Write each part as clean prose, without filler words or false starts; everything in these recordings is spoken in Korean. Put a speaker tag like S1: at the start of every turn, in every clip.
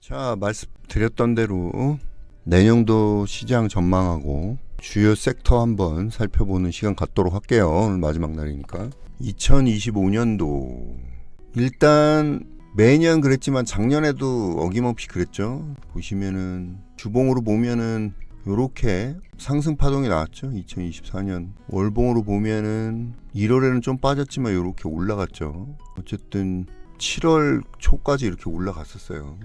S1: 자, 말씀드렸던 대로 내년도 시장 전망하고 주요 섹터 한번 살펴보는 시간 갖도록 할게요. 오늘 마지막 날이니까. 2025년도 일단 매년 그랬지만 작년에도 어김없이 그랬죠. 보시면은 주봉으로 보면은 요렇게 상승 파동이 나왔죠. 2024년 월봉으로 보면은 1월에는 좀 빠졌지만 요렇게 올라갔죠. 어쨌든 7월 초까지 이렇게 올라갔었어요.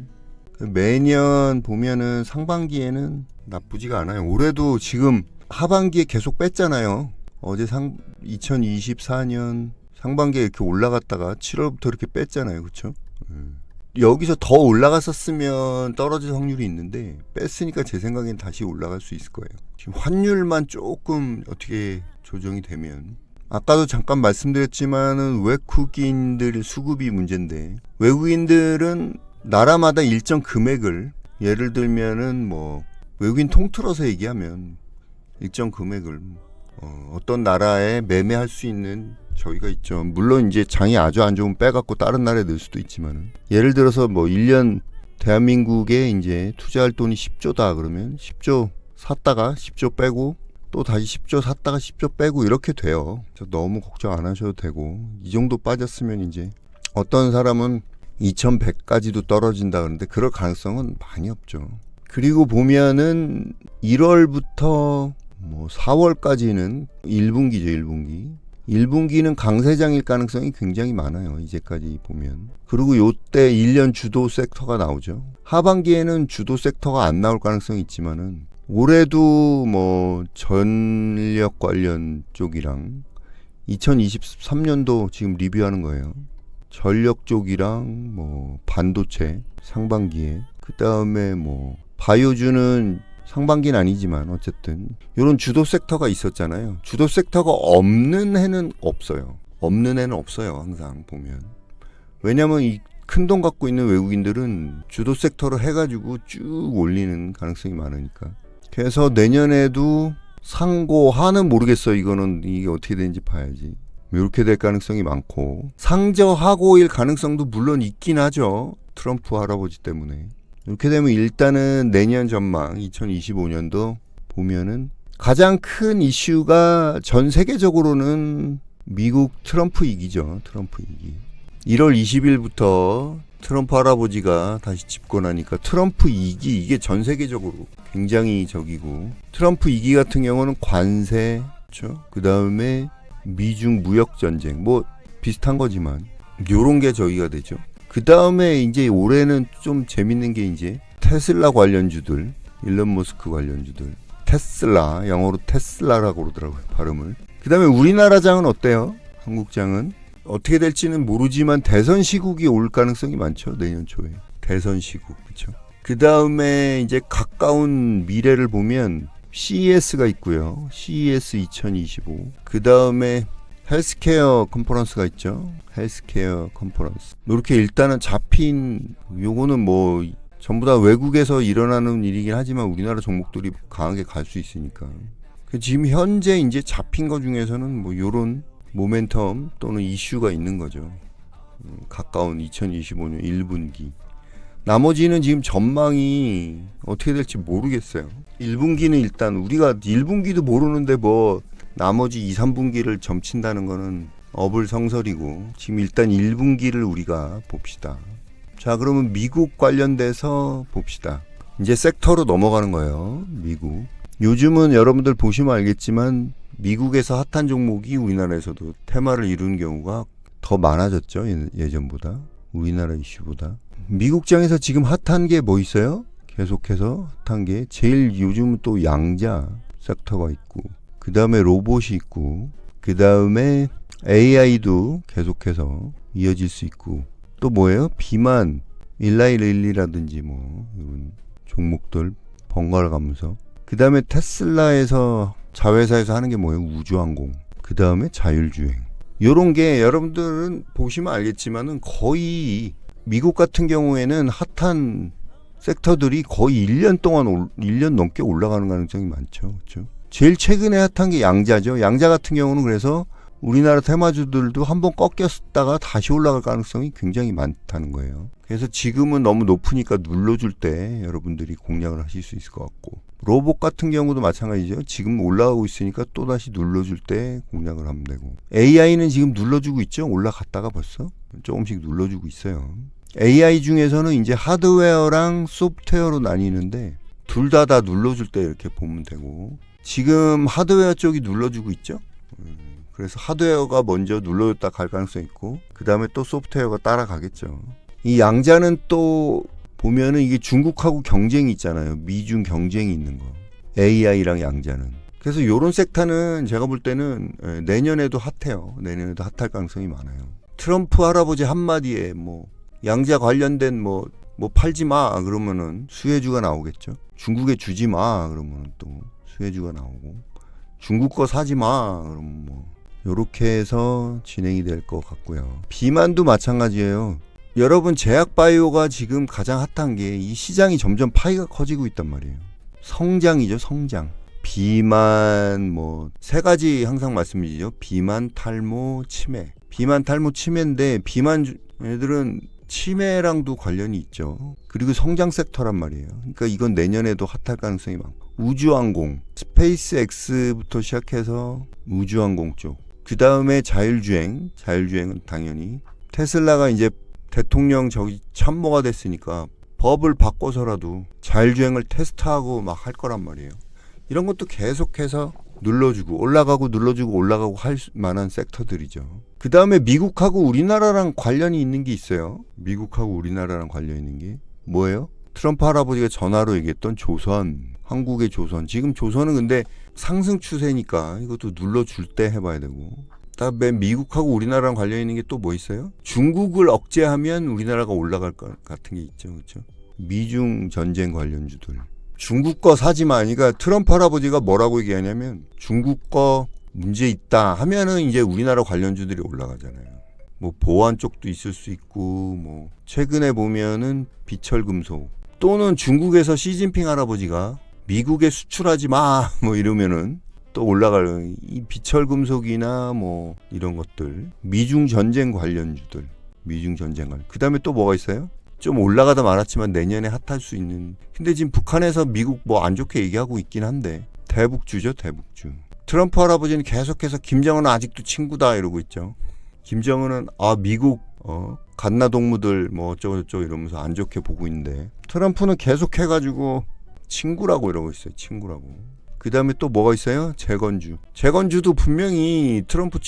S1: 매년 보면은 상반기에는 나쁘지가 않아요. 올해도 지금 하반기에 계속 뺐잖아요. 어제 2024년 상반기에 이렇게 올라갔다가 7월부터 이렇게 뺐잖아요. 그렇죠? 여기서 더 올라갔었으면 떨어질 확률이 있는데 뺐으니까 제 생각엔 다시 올라갈 수 있을 거예요. 지금 환율만 조금 어떻게 조정이 되면, 아까도 잠깐 말씀드렸지만은 외국인들 수급이 문제인데, 외국인들은 나라마다 일정 금액을, 예를 들면은 뭐 외국인 통틀어서 얘기하면 일정 금액을 어떤 나라에 매매할 수 있는 저희가 있죠. 물론 이제 장이 아주 안 좋으면 빼갖고 다른 나라에 넣을 수도 있지만은, 예를 들어서 뭐 1년 대한민국에 이제 투자할 돈이 10조다 그러면 10조 샀다가 10조 빼고 또 다시 10조 샀다가 10조 빼고 이렇게 돼요. 너무 걱정 안 하셔도 되고, 이 정도 빠졌으면 이제 어떤 사람은 2100까지도 떨어진다 그러는데 그럴 가능성은 많이 없죠. 그리고 보면은 1월부터 뭐 4월까지는 1분기죠. 1분기는 강세장일 가능성이 굉장히 많아요. 이제까지 보면. 그리고 요때 1년 주도 섹터가 나오죠. 하반기에는 주도 섹터가 안 나올 가능성이 있지만은 올해도 뭐 전력 관련 쪽이랑 2023년도 지금 리뷰하는 거예요. 전력 쪽이랑 뭐 반도체 상반기에, 그 다음에 뭐 바이오주는 상반기는 아니지만 어쨌든 이런 주도 섹터가 있었잖아요. 주도 섹터가 없는 해는 없어요. 항상 보면. 왜냐면 이 큰 돈 갖고 있는 외국인들은 주도 섹터로 해가지고 쭉 올리는 가능성이 많으니까. 그래서 내년에도 상고하는 모르겠어요. 이게 어떻게 되는지 봐야지. 이렇게 될 가능성이 많고, 상저하고일 가능성도 물론 있긴 하죠. 트럼프 할아버지 때문에. 이렇게 되면 일단은 내년 전망 2025년도 보면은 가장 큰 이슈가 전 세계적으로는 미국 트럼프 이기죠. 트럼프 이기. 1월 20일부터 트럼프 할아버지가 다시 집권하니까 트럼프 이기, 이게 전 세계적으로 굉장히 적이고, 트럼프 이기 같은 경우는 관세, 그렇죠? 그 다음에 미중 무역 전쟁, 뭐 비슷한 거지만 요런 게 저기가 되죠. 그 다음에 이제 올해는 좀 재밌는 게 이제 테슬라 관련주들, 일론 머스크 관련주들, 테슬라, 영어로 테슬라라고 그러더라고요, 발음을. 그 다음에 우리나라 장은 어때요? 한국 장은 어떻게 될지는 모르지만 대선 시국이 올 가능성이 많죠. 내년 초에 대선 시국, 그렇죠. 그 다음에 이제 가까운 미래를 보면 CES가 있고요. CES 2025. 그 다음에 헬스케어 컨퍼런스가 있죠. 헬스케어 컨퍼런스. 이렇게 일단은 잡힌, 요거는 뭐 전부 다 외국에서 일어나는 일이긴 하지만 우리나라 종목들이 강하게 갈 수 있으니까. 지금 현재 이제 잡힌 거 중에서는 뭐 요런 모멘텀 또는 이슈가 있는 거죠. 가까운 2025년 1분기. 나머지는 지금 전망이 어떻게 될지 모르겠어요. 1분기는 일단 우리가 1분기도 모르는데 뭐 나머지 2, 3분기를 점친다는 거는 어불성설이고, 지금 일단 1분기를 우리가 봅시다. 자, 그러면 미국 관련돼서 봅시다. 이제 섹터로 넘어가는 거예요. 미국. 요즘은 여러분들 보시면 알겠지만 미국에서 핫한 종목이 우리나라에서도 테마를 이루는 경우가 더 많아졌죠. 예전보다. 우리나라 이슈보다. 미국장에서 지금 핫한 게 뭐 있어요? 계속해서 핫한 게 제일 요즘은 또 양자 섹터가 있고, 그 다음에 로봇이 있고, 그 다음에 AI도 계속해서 이어질 수 있고, 또 뭐예요? 비만, 일라이릴리라든지 뭐 이런 종목들 번갈아 가면서, 그 다음에 테슬라에서 자회사에서 하는 게 뭐예요? 우주항공. 그 다음에 자율주행. 요런 게 여러분들은 보시면 알겠지만은 거의 미국 같은 경우에는 핫한 섹터들이 거의 1년 동안 1년 넘게 올라가는 가능성이 많죠. 그렇죠? 제일 최근에 핫한 게 양자죠. 양자 같은 경우는 그래서 우리나라 테마주들도 한번 꺾였다가 다시 올라갈 가능성이 굉장히 많다는 거예요. 그래서 지금은 너무 높으니까 눌러줄 때 여러분들이 공략을 하실 수 있을 것 같고, 로봇 같은 경우도 마찬가지죠. 지금 올라가고 있으니까 또다시 눌러줄 때 공략을 하면 되고, AI는 지금 눌러주고 있죠. 올라갔다가 벌써 조금씩 눌러주고 있어요. AI 중에서는 이제 하드웨어랑 소프트웨어로 나뉘는데 둘 다 눌러줄 때 이렇게 보면 되고, 지금 하드웨어 쪽이 눌러주고 있죠. 그래서 하드웨어가 먼저 눌러줬다 갈 가능성이 있고, 그 다음에 또 소프트웨어가 따라가겠죠. 이 양자는 또 보면은 이게 중국하고 경쟁이 있잖아요. 미중 경쟁이 있는 거. AI랑 양자는. 그래서 요런 섹터는 제가 볼 때는 내년에도 핫해요. 내년에도 핫할 가능성이 많아요. 트럼프 할아버지 한마디에 뭐 양자 관련된 뭐 팔지 마 그러면은 수혜주가 나오겠죠. 중국에 주지 마 그러면 또 수혜주가 나오고, 중국 거 사지 마 그러면 뭐 요렇게 해서 진행이 될 것 같고요. 비만도 마찬가지예요. 여러분, 제약바이오가 지금 가장 핫한 게 이 시장이 점점 파이가 커지고 있단 말이에요. 성장이죠, 성장. 비만 뭐 세 가지 항상 말씀드리죠. 비만, 탈모, 치매. 비만, 탈모, 치매인데 비만 애들은 치매랑도 관련이 있죠. 그리고 성장 섹터란 말이에요. 그러니까 이건 내년에도 핫할 가능성이 많고, 우주항공, 스페이스X부터 시작해서 우주항공 쪽, 그 다음에 자율주행은 당연히 테슬라가 이제 대통령 참모가 됐으니까 법을 바꿔서라도 자율주행을 테스트하고 막 할 거란 말이에요. 이런 것도 계속해서 눌러주고 올라가고 눌러주고 올라가고 할 만한 섹터들이죠. 그 다음에 미국하고 우리나라랑 관련이 있는 게 있어요. 미국하고 우리나라랑 관련 있는 게 뭐예요? 트럼프 할아버지가 전화로 얘기했던 조선, 한국의 조선. 지금 조선은 근데 상승 추세니까 이것도 눌러줄 때 해봐야 되고, 그다음에 미국하고 우리나라랑 관련 있는 게 또 뭐 있어요? 중국을 억제하면 우리나라가 올라갈 것 같은 게 있죠, 그렇죠? 미중 전쟁 관련주들. 중국 거 사지 마. 그러니까 트럼프 할아버지가 뭐라고 얘기하냐면 중국 거 문제 있다 하면은 이제 우리나라 관련주들이 올라가잖아요. 뭐 보안 쪽도 있을 수 있고, 뭐 최근에 보면은 비철금속, 또는 중국에서 시진핑 할아버지가 미국에 수출하지 마 뭐 이러면은 또 올라갈, 이 비철금속이나 뭐 이런 것들, 미중 전쟁 관련주들, 미중 전쟁 관련. 그다음에 또 뭐가 있어요? 좀 올라가다 말았지만 내년에 핫할 수 있는, 근데 지금 북한에서 미국 뭐 안 좋게 얘기하고 있긴 한데, 대북주죠, 대북주. 트럼프 할아버지는 계속해서 김정은은 아직도 친구다 이러고 있죠. 김정은은 미국 갓나동무들 뭐 어쩌고저쩌고 이러면서 안 좋게 보고 있는데, 트럼프는 계속해가지고 친구라고 이러고 있어요. 친구라고. 그 다음에 또 뭐가 있어요? 재건주도 분명히 트럼프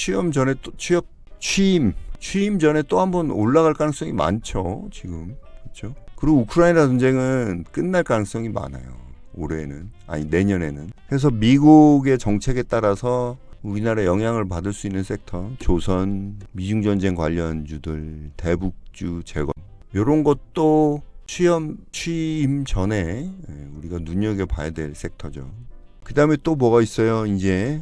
S1: 취임 전에 또 한번 올라갈 가능성이 많죠, 지금. 그렇죠? 그리고 우크라이나 전쟁은 끝날 가능성이 많아요. 올해는, 아니 내년에는. 그래서 미국의 정책에 따라서 우리나라에 영향을 받을 수 있는 섹터, 조선, 미중 전쟁 관련주들, 대북주, 재건, 이런 것도 취임 전에 우리가 눈여겨봐야 될 섹터죠. 그 다음에 또 뭐가 있어요? 이제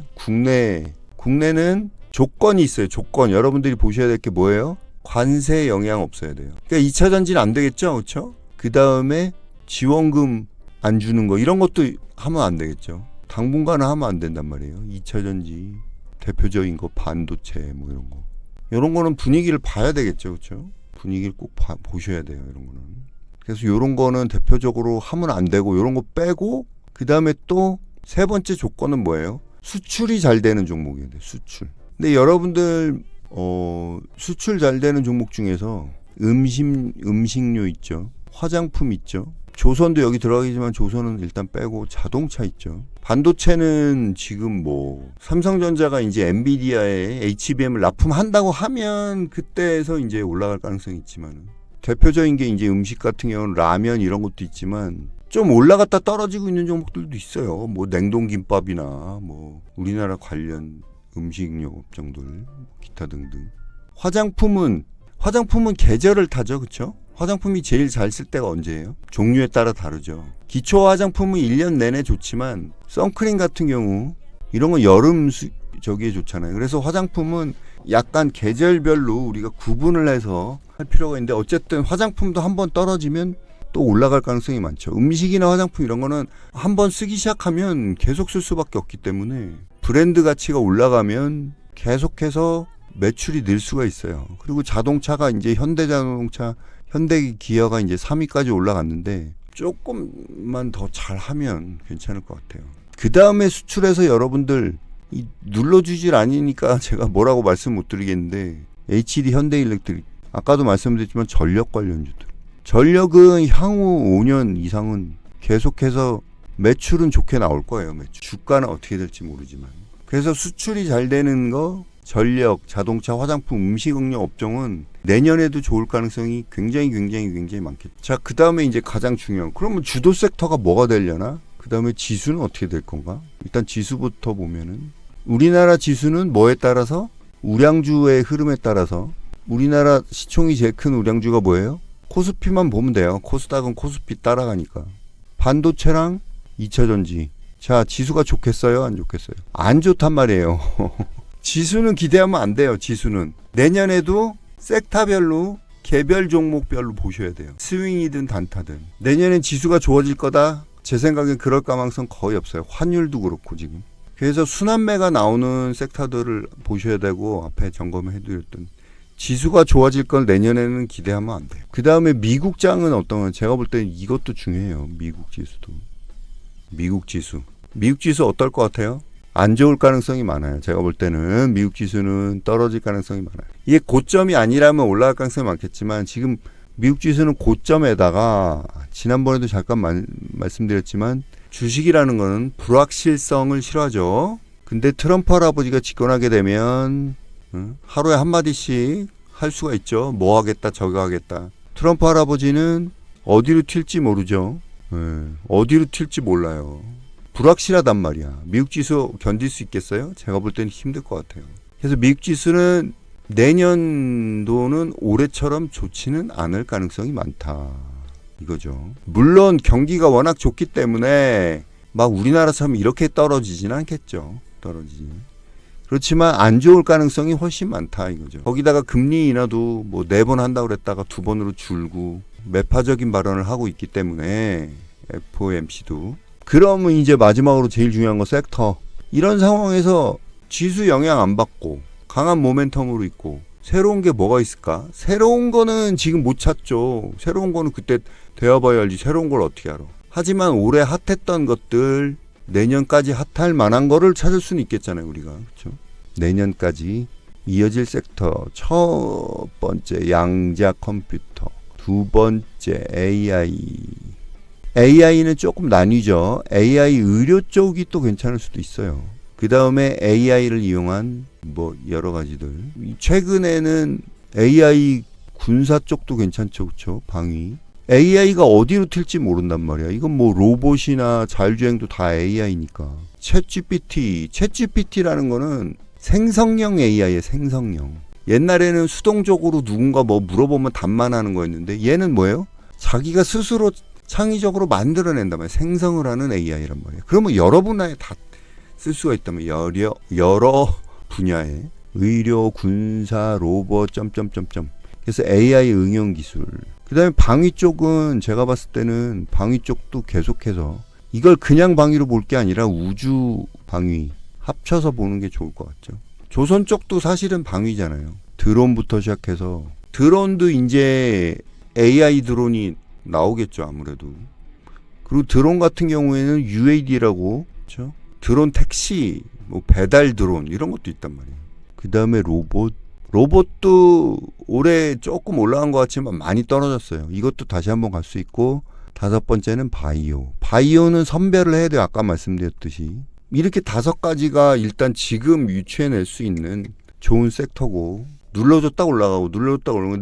S1: 국내는 조건이 있어요. 조건. 여러분들이 보셔야 될 게 뭐예요? 관세 영향 없어야 돼요. 그러니까 2차 전지는 안 되겠죠, 그렇죠? 그 다음에 지원금 안 주는 거, 이런 것도 하면 안 되겠죠. 당분간은 하면 안 된단 말이에요. 2차 전지 대표적인 거 반도체 뭐 이런 거. 이런 거는 분위기를 봐야 되겠죠, 그렇죠? 분위기를 꼭 보셔야 돼요, 이런 거는. 그래서 이런 거는 대표적으로 하면 안 되고, 이런 거 빼고, 그 다음에 또 세 번째 조건은 뭐예요? 수출이 잘 되는 종목이에요. 수출. 근데 여러분들 수출 잘 되는 종목 중에서 음식료 있죠. 화장품 있죠. 조선도 여기 들어가겠지만 조선은 일단 빼고, 자동차 있죠. 반도체는 지금 뭐 삼성전자가 이제 엔비디아에 HBM을 납품한다고 하면 그때에서 이제 올라갈 가능성이 있지만, 대표적인 게 이제 음식 같은 경우는 라면 이런 것도 있지만 좀 올라갔다 떨어지고 있는 종목들도 있어요. 뭐 냉동김밥이나 뭐 우리나라 관련 음식료 업종들, 기타 등등. 화장품은 계절을 타죠, 그렇죠? 화장품이 제일 잘 쓸 때가 언제예요? 종류에 따라 다르죠. 기초 화장품은 1년 내내 좋지만 선크림 같은 경우 이런 건 여름 저기에 좋잖아요. 그래서 화장품은 약간 계절별로 우리가 구분을 해서 할 필요가 있는데, 어쨌든 화장품도 한번 떨어지면 또 올라갈 가능성이 많죠. 음식이나 화장품 이런 거는 한번 쓰기 시작하면 계속 쓸 수밖에 없기 때문에 브랜드 가치가 올라가면 계속해서 매출이 늘 수가 있어요. 그리고 자동차가 이제 현대자동차, 현대기아가 이제 3위까지 올라갔는데 조금만 더 잘하면 괜찮을 것 같아요. 그 다음에 수출해서 여러분들 눌러주질 않으니까 제가 뭐라고 말씀 못 드리겠는데 HD 현대일렉트릭, 아까도 말씀드렸지만 전력 관련주들, 전력은 향후 5년 이상은 계속해서 매출은 좋게 나올 거예요. 매출. 주가는 어떻게 될지 모르지만. 그래서 수출이 잘 되는 거, 전력, 자동차, 화장품, 음식응용 업종은 내년에도 좋을 가능성이 굉장히 많겠죠. 자, 그 다음에 이제 가장 중요한, 그러면 주도 섹터가 뭐가 되려나? 그 다음에 지수는 어떻게 될 건가? 일단 지수부터 보면은, 우리나라 지수는 뭐에 따라서? 우량주의 흐름에 따라서. 우리나라 시총이 제일 큰 우량주가 뭐예요? 코스피만 보면 돼요. 코스닥은 코스피 따라가니까. 반도체랑 2차전지. 자, 지수가 좋겠어요? 안 좋겠어요? 안 좋단 말이에요. 지수는 기대하면 안 돼요. 지수는 내년에도 섹터별로 개별 종목별로 보셔야 돼요. 스윙이든 단타든. 내년엔 지수가 좋아질 거다. 제 생각엔 그럴 가능성 거의 없어요. 환율도 그렇고 지금. 그래서 순환매가 나오는 섹터들을 보셔야 되고, 앞에 점검해드렸던 지수가 좋아질 걸 내년에는 기대하면 안 돼요. 그 다음에 미국장은 어떤, 제가 볼 때는 이것도 중요해요. 미국 지수도. 미국 지수 어떨 것 같아요? 안 좋을 가능성이 많아요. 제가 볼 때는 미국 지수는 떨어질 가능성이 많아요. 이게 고점이 아니라면 올라갈 가능성이 많겠지만, 지금 미국 지수는 고점에다가, 지난번에도 잠깐 말씀드렸지만, 주식이라는 거는 불확실성을 싫어하죠. 근데 트럼프 할아버지가 집권하게 되면 하루에 한마디씩 할 수가 있죠. 뭐 하겠다 저거 하겠다. 트럼프 할아버지는 어디로 튈지 모르죠. 어디로 튈지 몰라요. 불확실하단 말이야. 미국 지수 견딜 수 있겠어요? 제가 볼 때는 힘들 것 같아요. 그래서 미국 지수는 내년도는 올해처럼 좋지는 않을 가능성이 많다. 이거죠. 물론 경기가 워낙 좋기 때문에 막 우리나라처럼 이렇게 떨어지진 않겠죠. 그렇지만 안 좋을 가능성이 훨씬 많다 이거죠. 거기다가 금리 인하도 뭐 4번 한다고 그랬다가 2번으로 줄고 매파적인 발언을 하고 있기 때문에 FOMC도. 그러면 이제 마지막으로 제일 중요한 거 섹터. 이런 상황에서 지수 영향 안 받고 강한 모멘텀으로 있고 새로운 게 뭐가 있을까? 새로운 거는 지금 못 찾죠. 새로운 거는 그때 되어봐야 알지. 새로운 걸 어떻게 알아. 하지만 올해 핫했던 것들, 내년까지 핫할 만한 거를 찾을 수는 있겠잖아요. 우리가. 그렇죠? 내년까지 이어질 섹터. 첫 번째 양자 컴퓨터, 두 번째 AI. AI는 조금 나뉘죠. AI 의료 쪽이 또 괜찮을 수도 있어요. 그 다음에 AI를 이용한 뭐 여러 가지들. 최근에는 AI 군사 쪽도 괜찮죠. 그렇죠? 방위. AI가 어디로 튈지 모른단 말이야. 이건 뭐 로봇이나 자율주행도 다 AI니까. 챗GPT라는 거는 생성형 AI의 생성형. 옛날에는 수동적으로 누군가 뭐 물어보면 답만 하는 거였는데 얘는 뭐예요? 자기가 스스로 창의적으로 만들어낸단 말이야. 생성을 하는 AI란 말이야. 그러면 여러 분야에 다 쓸 수가 있다면 여러 분야에 의료, 군사, 로봇, 그래서 AI 응용 기술. 그 다음에 방위 쪽은 제가 봤을 때는 방위 쪽도 계속해서 이걸 그냥 방위로 볼 게 아니라 우주 방위 합쳐서 보는 게 좋을 것 같죠. 조선 쪽도 사실은 방위잖아요. 드론부터 시작해서 드론도 이제 AI 드론이 나오겠죠. 아무래도. 그리고 드론 같은 경우에는 UAD라고 그렇죠? 드론 택시, 뭐 배달 드론 이런 것도 있단 말이에요. 그 다음에 로봇도 올해 조금 올라간 것 같지만 많이 떨어졌어요. 이것도 다시 한번 갈 수 있고, 다섯 번째는 바이오는 선별을 해야 돼요. 아까 말씀드렸듯이. 이렇게 5가지가 일단 지금 유추해낼 수 있는 좋은 섹터고, 눌러줬다 올라가고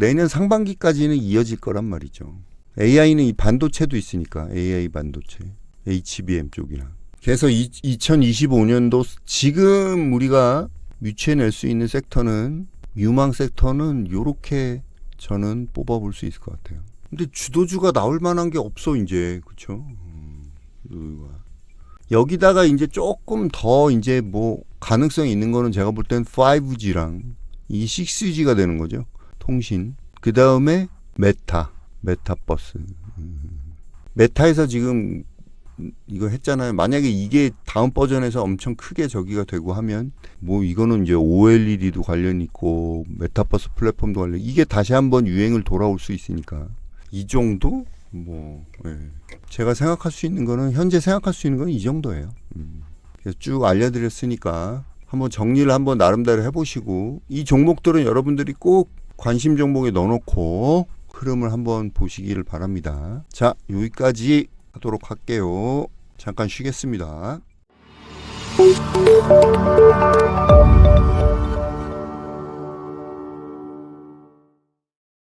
S1: 내년 상반기까지는 이어질 거란 말이죠. AI는 이 반도체도 있으니까 AI 반도체, HBM 쪽이랑. 그래서 2025년도 지금 우리가 유추해낼 수 있는 섹터는, 유망 섹터는 요렇게 저는 뽑아볼 수 있을 것 같아요. 근데 주도주가 나올 만한 게 없어 이제. 그쵸? 여기다가 이제 조금 더 이제 뭐 가능성이 있는 거는 제가 볼 땐 5G랑 이 6G가 되는 거죠. 통신. 그 다음에 메타버스. 메타에서 지금 이거 했잖아요. 만약에 이게 다음 버전에서 엄청 크게 저기가 되고 하면 뭐 이거는 이제 OLED도 관련 있고 메타버스 플랫폼도 관련, 이게 다시 한번 유행을 돌아올 수 있으니까 이 정도 뭐 제가 생각할 수 있는 거는, 현재 생각할 수 있는 건 이 정도예요. 그래서 쭉 알려드렸으니까 한번 정리를 한번 나름대로 해보시고, 이 종목들은 여러분들이 꼭 관심 종목에 넣어놓고 흐름을 한번 보시기를 바랍니다. 자, 여기까지 하도록 할게요. 잠깐 쉬겠습니다.